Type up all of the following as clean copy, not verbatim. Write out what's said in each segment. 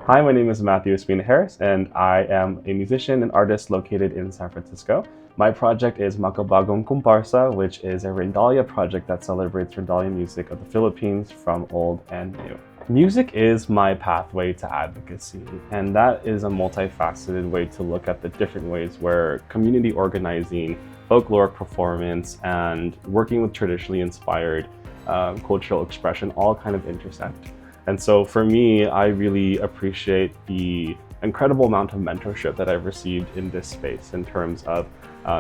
Hi, my name is Matthew Espina Harris, and I am a musician and artist located in San Francisco. My project is Makabagong Kumparsa, which is a Rondalla project that celebrates Rondalla music of the Philippines from old and new. Music is my pathway to advocacy, and that is a multifaceted way to look at the different ways where community organizing, folkloric performance, and working with traditionally inspired cultural expression all kind of intersect. And so for me, I really appreciate the incredible amount of mentorship that I've received in this space in terms of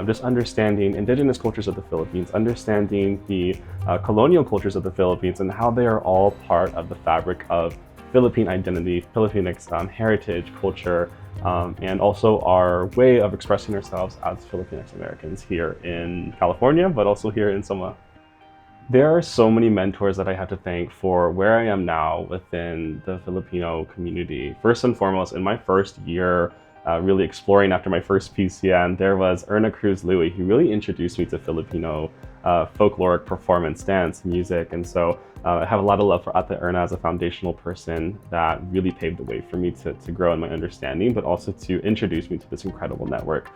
just understanding indigenous cultures of the Philippines, understanding the colonial cultures of the Philippines, and how they are all part of the fabric of Philippine identity, Filipinx heritage, culture, and also our way of expressing ourselves as Filipino-Americans here in California, but also here in SOMA. There are so many mentors that I have to thank for where I am now within the Filipino community. First and foremost, in my first year really exploring after my first PCN, there was Erna Cruz Louie, who really introduced me to Filipino folkloric performance, dance, music. And so I have a lot of love for Ate Erna as a foundational person that really paved the way for me to grow in my understanding, but also to introduce me to this incredible network.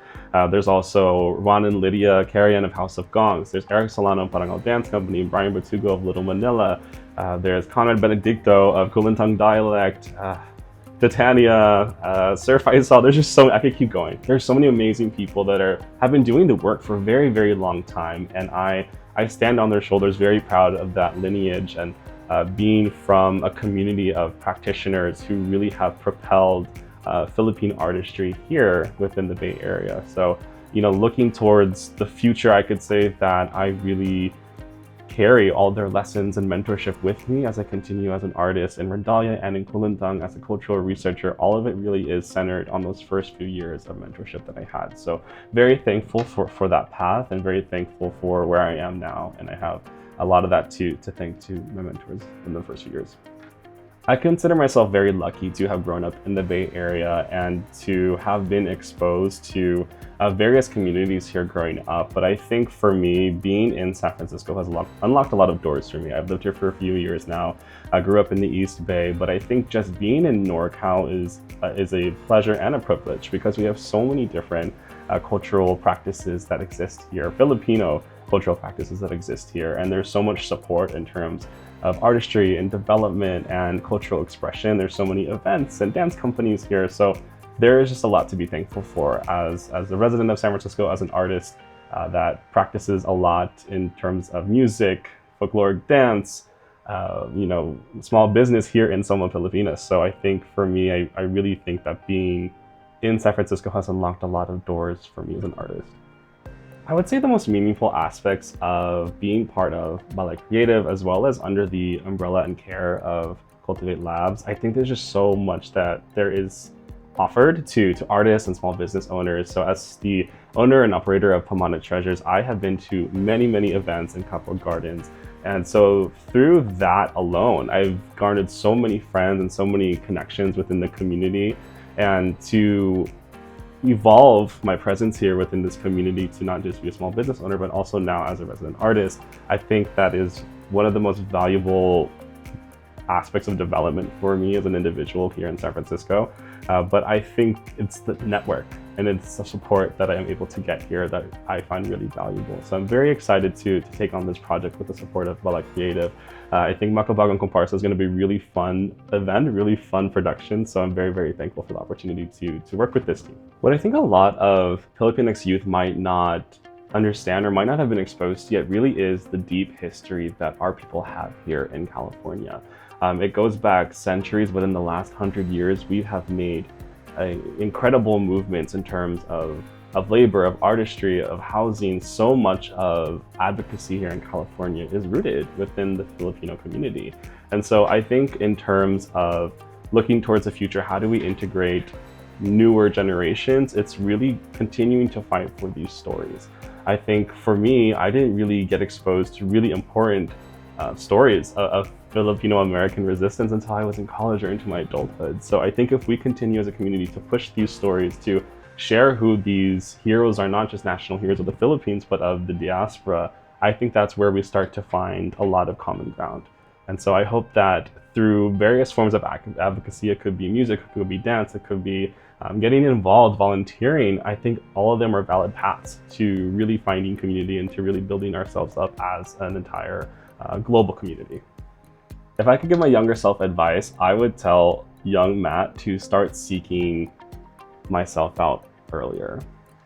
There's also Juan and Lydia Carrion of House of Gongs. There's Eric Solano of Parangal Dance Company, Brian Batugo of Little Manila. There's Conrad Benedicto of Kulintang Dialect. Titania, Sir Faisal, there's just so, I could keep going. There's so many amazing people that have been doing the work for a very, very long time. And I stand on their shoulders very proud of that lineage and being from a community of practitioners who really have propelled Philippine artistry here within the Bay Area. So, you know, looking towards the future, I could say that I really carry all their lessons and mentorship with me as I continue as an artist in Rondalla and in Kulintang as a cultural researcher. All of it really is centered on those first few years of mentorship that I had. So very thankful for that path and very thankful for where I am now. And I have a lot of that to thank to my mentors in the first few years. I consider myself very lucky to have grown up in the Bay Area and to have been exposed to various communities here growing up. But I think for me, being in San Francisco has unlocked a lot of doors for me. I've lived here for a few years now. I grew up in the East Bay, but I think just being in NorCal is a pleasure and a privilege because we have so many different cultural practices that exist here, Filipino cultural practices that exist here. And there's so much support in terms of artistry and development and cultural expression. There's so many events and dance companies here. So there is just a lot to be thankful for as a resident of San Francisco, as an artist that practices a lot in terms of music, folkloric dance, you know, small business here in SOMA Pilipinas. So I think for me, I really think that being in San Francisco has unlocked a lot of doors for me as an artist. I would say the most meaningful aspects of being part of BALAY KREATIVE, as well as under the umbrella and care of Cultivate Labs, I think there's just so much that there is offered to artists and small business owners. So as the owner and operator of PamanaTreasures, I have been to many, many events in Capitol Gardens. And so through that alone, I've garnered so many friends and so many connections within the community, and to evolve my presence here within this community to not just be a small business owner, but also now as a resident artist, I think that is one of the most valuable aspects of development for me as an individual here in San Francisco. But I think it's the network and it's the support that I am able to get here that I find really valuable. So I'm very excited to take on this project with the support of BALAY KREATIVE. I think Makabagong Kumparsa is going to be a really fun event, really fun production. So I'm very, very thankful for the opportunity to work with this team. What I think a lot of Filipinx youth might not understand or might not have been exposed to yet really is the deep history that our people have here in California. It goes back centuries, but in the last 100 years, we have made incredible movements in terms of labor, of artistry, of housing. So much of advocacy here in California is rooted within the Filipino community. And so I think in terms of looking towards the future, how do we integrate newer generations? It's really continuing to fight for these stories. I think for me, I didn't really get exposed to really important stories of Filipino-American resistance until I was in college or into my adulthood. So I think if we continue as a community to push these stories, to share who these heroes are, not just national heroes of the Philippines, but of the diaspora, I think that's where we start to find a lot of common ground. And so I hope that through various forms of advocacy, it could be music, it could be dance, it could be getting involved, volunteering, I think all of them are valid paths to really finding community and to really building ourselves up as an entire global community. If I could give my younger self advice, I would tell young Matt to start seeking myself out earlier.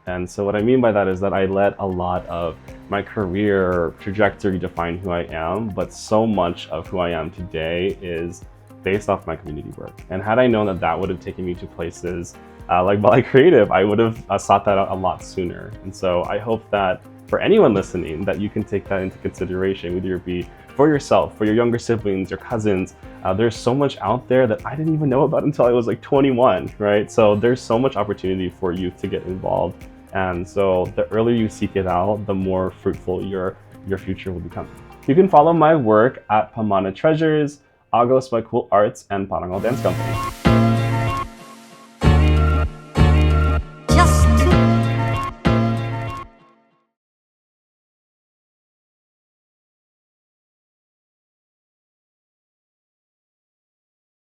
And so what I mean by that is that I let a lot of my career trajectory define who I am, but so much of who I am today is based off my community work. And had I known that that would have taken me to places like BALAY KREATIVE, I would have sought that out a lot sooner. And so I hope that for anyone listening, that you can take that into consideration, whether it be for yourself, for your younger siblings, your cousins. There's so much out there that I didn't even know about until I was like 21, right? So there's so much opportunity for youth to get involved. And so the earlier you seek it out, the more fruitful your future will become. You can follow my work at PamanaTreasures, Agos My Cool Arts, and Parangal Dance Company.